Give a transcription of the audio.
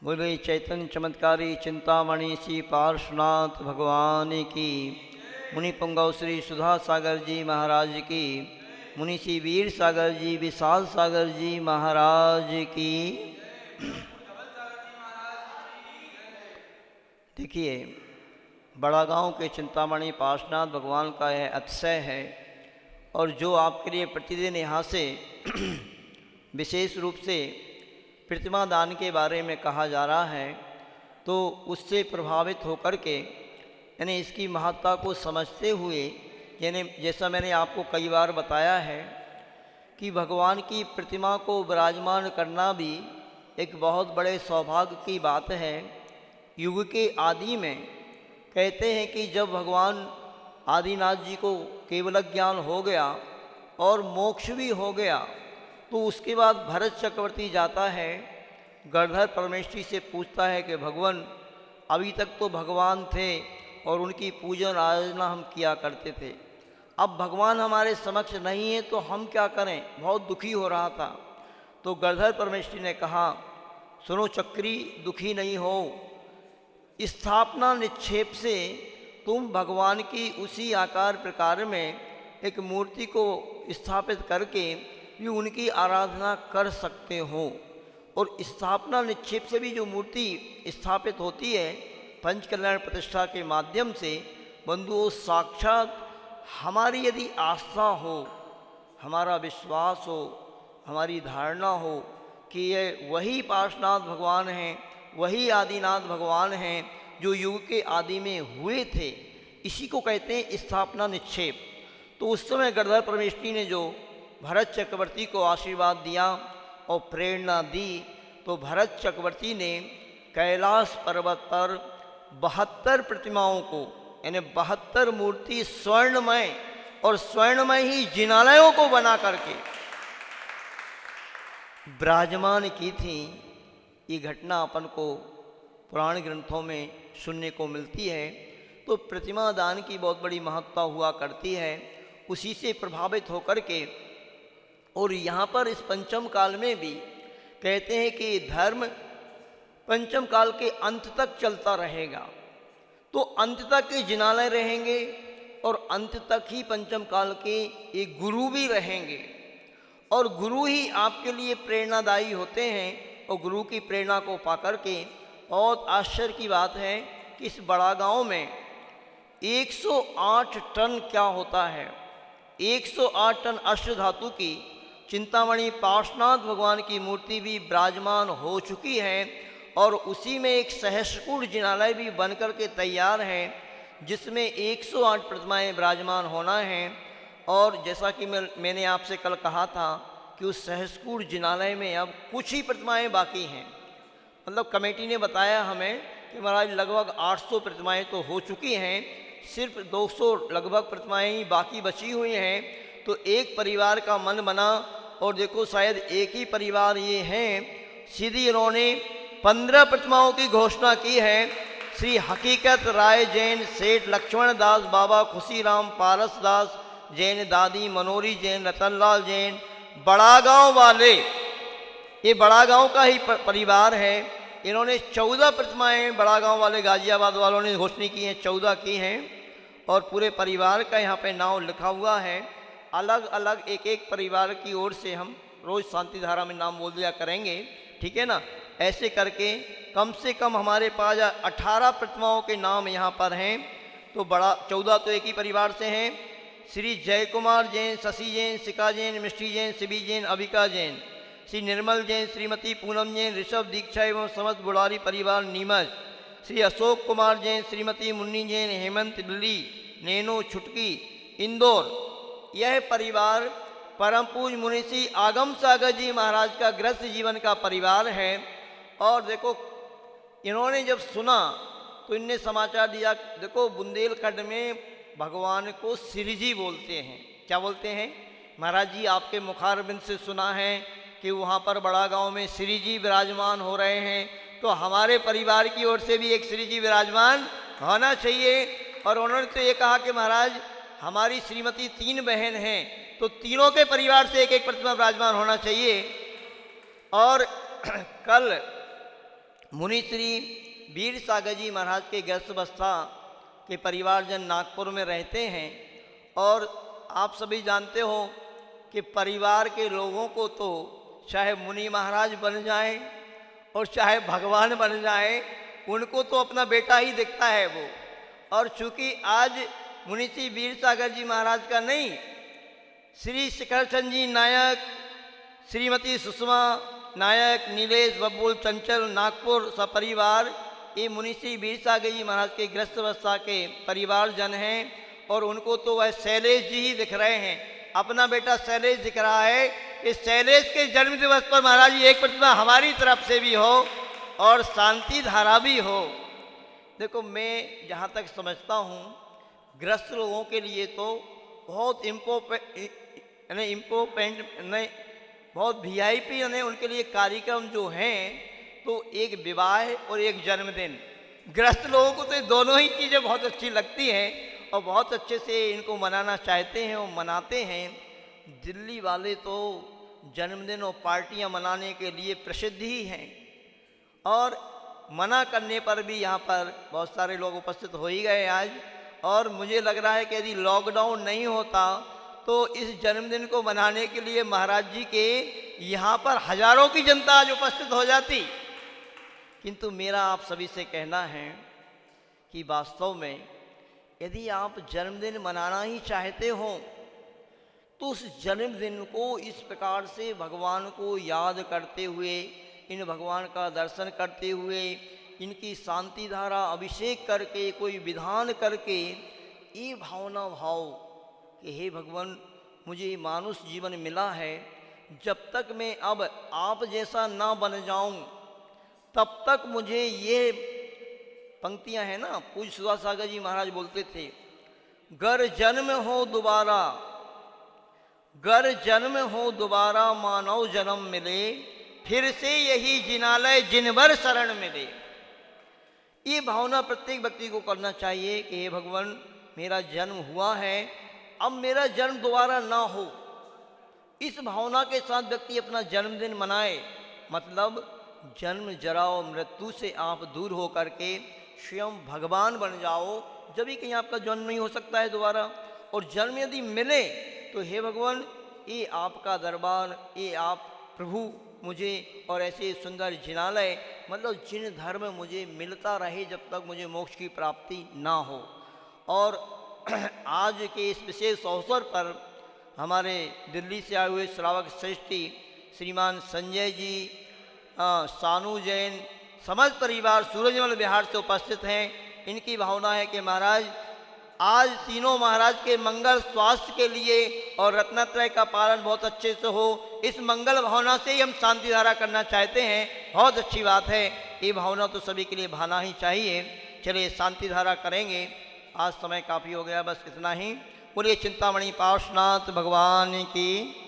बोले चैतन्य चमत्कारी चिंतामणि श्री पार्श्वनाथ भगवान की, मुनि पुंगव श्री सुधा सागर जी महाराज की, मुनि श्री वीर सागर जी विशाल सागर जी महाराज की। देखिए, बड़ा गांव के चिंतामणि पार्श्वनाथ भगवान का यह अतिशय है, और जो आपके लिए प्रतिदिन यहाँ से विशेष रूप से प्रतिमा दान के बारे में कहा जा रहा है, तो उससे प्रभावित होकर के यानी इसकी महत्ता को समझते हुए, यानी जैसा मैंने आपको कई बार बताया है कि भगवान की प्रतिमा को विराजमान करना भी एक बहुत बड़े सौभाग्य की बात है। युग के आदि में कहते हैं कि जब भगवान आदिनाथ जी को केवल ज्ञान हो गया और मोक्ष भी हो गया, तो उसके बाद भरत चक्रवर्ती जाता है, गणधर परमेष्ठी से पूछता है कि भगवान, अभी तक तो भगवान थे और उनकी पूजन आराधना हम किया करते थे, अब भगवान हमारे समक्ष नहीं है तो हम क्या करें। बहुत दुखी हो रहा था। तो गणधर परमेष्ठी ने कहा, सुनो चक्री, दुखी नहीं हो, स्थापना निक्षेप से तुम भगवान की उसी आकार प्रकार में एक मूर्ति को स्थापित करके भी उनकी आराधना कर सकते हो। और स्थापना निक्षेप से भी जो मूर्ति स्थापित होती है पंच कल्याण प्रतिष्ठा के माध्यम से, बंधुओं, साक्षात हमारी यदि आस्था हो, हमारा विश्वास हो, हमारी धारणा हो कि ये वही पार्श्वनाथ भगवान हैं, वही आदिनाथ भगवान हैं जो युग के आदि में हुए थे, इसी को कहते हैं स्थापना निक्षेप। तो उस समय गणधर परमेष्ठी ने जो भरत चक्रवर्ती को आशीर्वाद दिया और प्रेरणा दी, तो भरत चक्रवर्ती ने कैलाश पर्वत पर 72 प्रतिमाओं को, यानी 72 मूर्ति स्वर्णमय और स्वर्णमय ही जिनालयों को बना करके विराजमान की थी। ये घटना अपन को पुराण ग्रंथों में सुनने को मिलती है। तो प्रतिमा दान की बहुत बड़ी महत्ता हुआ करती है, उसी से प्रभावित होकर के। और यहाँ पर इस पंचम काल में भी कहते हैं कि धर्म पंचम काल के अंत तक चलता रहेगा, तो अंत तक के जिनालय रहेंगे और अंत तक ही पंचम काल के एक गुरु भी रहेंगे, और गुरु ही आपके लिए प्रेरणादायी होते हैं। और गुरु की प्रेरणा को पाकर के बहुत आश्चर्य की बात है कि इस बड़ा गांव में 108 टन क्या होता है, 108 टन अष्ट धातु की चिंतामणि पार्श्वनाथ भगवान की मूर्ति भी विराजमान हो चुकी है। और उसी में एक सहस्रकूट जिनालय भी बनकर के तैयार है, जिसमें 108 प्रतिमाएँ विराजमान होना है। और जैसा कि मैंने आपसे कल कहा था कि उस सहस्रकूट जिनालय में अब कुछ ही प्रतिमाएँ बाकी हैं। मतलब कमेटी ने बताया हमें कि महाराज लगभग 800 प्रतिमाएँ तो हो चुकी हैं, सिर्फ 200 लगभग प्रतिमाएँ ही बाकी बची हुई हैं। तो एक परिवार का मन बना, और देखो शायद एक ही परिवार ये हैं, सीधी इन्होंने 15 प्रतिमाओं की घोषणा की है। श्री हकीकत राय जैन, सेठ लक्ष्मण दास, बाबा खुशीराम पारस दास जैन, दादी मनोरी जैन, रतनलाल जैन, बड़ा गांव वाले, ये बड़ा गांव का ही परिवार है। इन्होंने 14 प्रतिमाएँ बड़ा गांव वाले गाजियाबाद वालों ने घोषणा की हैं, 14 की हैं, और पूरे परिवार का यहाँ पे नाम लिखा हुआ है। अलग अलग एक एक परिवार की ओर से हम रोज़ शांति धारा में नाम बोल दिया करेंगे, ठीक है ना। ऐसे करके कम से कम हमारे पास 18 प्रतिमाओं के नाम यहाँ पर हैं। तो बड़ा 14 तो एक ही परिवार से हैं। श्री जय कुमार जैन, शशि जैन, शिका जैन, मिष्टी जैन, शिवी जैन, अभिका जैन, श्री निर्मल जैन, श्रीमती पूनम जैन, ऋषभ दीक्षा एवं समस्त बुढ़ारी परिवार नीमच, श्री अशोक कुमार जैन, श्रीमती मुन्नी जैन, हेमंत बिल्ली, नैनो छुटकी, इंदौर। यह परिवार परम पूज मुनि श्री आगम सागर जी महाराज का गृहस्थ जीवन का परिवार है। और देखो, इन्होंने जब सुना तो इनने समाचार दिया, देखो बुंदेलखंड में भगवान को श्री जी बोलते हैं। क्या बोलते हैं? महाराज जी आपके मुखारबिंद से सुना है कि वहाँ पर बड़ा गांव में श्री जी विराजमान हो रहे हैं, तो हमारे परिवार की ओर से भी एक श्री जी विराजमान होना चाहिए। और उन्होंने तो ये कहा कि महाराज हमारी श्रीमती 3 बहन हैं, तो तीनों के परिवार से एक एक प्रतिमा विराजमान होना चाहिए। और कल मुनि श्री वीर सागर जी महाराज के गृहस्थ अवस्था के परिवारजन नागपुर में रहते हैं। और आप सभी जानते हो कि परिवार के लोगों को तो चाहे मुनि महाराज बन जाए और चाहे भगवान बन जाए, उनको तो अपना बेटा ही दिखता है वो। और चूंकि आज मुनि श्री वीर सागर जी महाराज का नहीं, श्री शिखर चंद जी नायक, श्रीमती सुषमा नायक, नीलेश बब्बुल चंचल नागपुर सपरिवार, ये मुनि श्री वीर सागर जी महाराज के गृहस्थ अवस्था के परिवार जन हैं। और उनको तो वह शैलेश जी ही दिख रहे हैं, अपना बेटा शैलेश दिख रहा है। कि शैलेश के जन्म दिवस पर महाराज जी एक प्रतिमा हमारी तरफ से भी हो और शांति धारा भी हो। देखो, मैं जहाँ तक समझता हूँ, ग्रस्त लोगों के लिए तो बहुत बहुत वीआईपी उनके लिए कार्यक्रम जो हैं, तो एक विवाह और एक जन्मदिन। ग्रस्त लोगों को तो ये दोनों ही चीज़ें बहुत अच्छी लगती हैं और बहुत अच्छे से इनको मनाना चाहते हैं और मनाते हैं। दिल्ली वाले तो जन्मदिन और पार्टियां मनाने के लिए प्रसिद्ध ही हैं, और मना करने पर भी यहाँ पर बहुत सारे लोग उपस्थित हो ही गए आज। और मुझे लग रहा है कि यदि लॉकडाउन नहीं होता तो इस जन्मदिन को मनाने के लिए महाराज जी के यहाँ पर हजारों की जनता आज उपस्थित हो जाती। किंतु मेरा आप सभी से कहना है कि वास्तव में यदि आप जन्मदिन मनाना ही चाहते हो तो उस जन्मदिन को इस प्रकार से भगवान को याद करते हुए, इन भगवान का दर्शन करते हुए, इनकी शांति धारा अभिषेक करके, कोई विधान करके, ये भावना भाव कि हे भगवान, मुझे मानुष जीवन मिला है, जब तक मैं अब आप जैसा ना बन जाऊं तब तक मुझे ये पंक्तियां हैं ना, पूज्य सुभाष सागर जी महाराज बोलते थे, गर जन्म हो दोबारा, गर जन्म हो दोबारा मानव जन्म मिले, फिर से यही जिनालय जिनवर शरण मिले। ये भावना प्रत्येक व्यक्ति को करना चाहिए कि हे भगवान, मेरा जन्म हुआ है, अब मेरा जन्म दोबारा ना हो। इस भावना के साथ व्यक्ति अपना जन्मदिन मनाए, मतलब जन्म जरा और मृत्यु से आप दूर हो करके स्वयं भगवान बन जाओ। जब भी कहीं आपका जन्म नहीं हो सकता है दोबारा, और जन्म यदि मिले तो हे भगवान, ये आपका दरबार, ये आप प्रभु मुझे और ऐसे सुंदर जिनालय, मतलब जिन धर्म मुझे मिलता रहे जब तक मुझे मोक्ष की प्राप्ति ना हो। और आज के इस विशेष अवसर पर हमारे दिल्ली से आए हुए श्रावक श्रेष्ठी श्रीमान संजय जी, सानू जैन, समस्त परिवार सूरजमल बिहार से उपस्थित हैं। इनकी भावना है कि महाराज आज तीनों महाराज के मंगल स्वास्थ्य के लिए और रत्नत्रय का पालन बहुत अच्छे से हो, इस मंगल भावना से ही हम शांति धारा करना चाहते हैं। बहुत अच्छी बात है, ये भावना तो सभी के लिए भाना ही चाहिए। चलिए शांति धारा करेंगे, आज समय काफ़ी हो गया, बस इतना ही। बोलिए चिंतामणि पार्श्वनाथ भगवान की।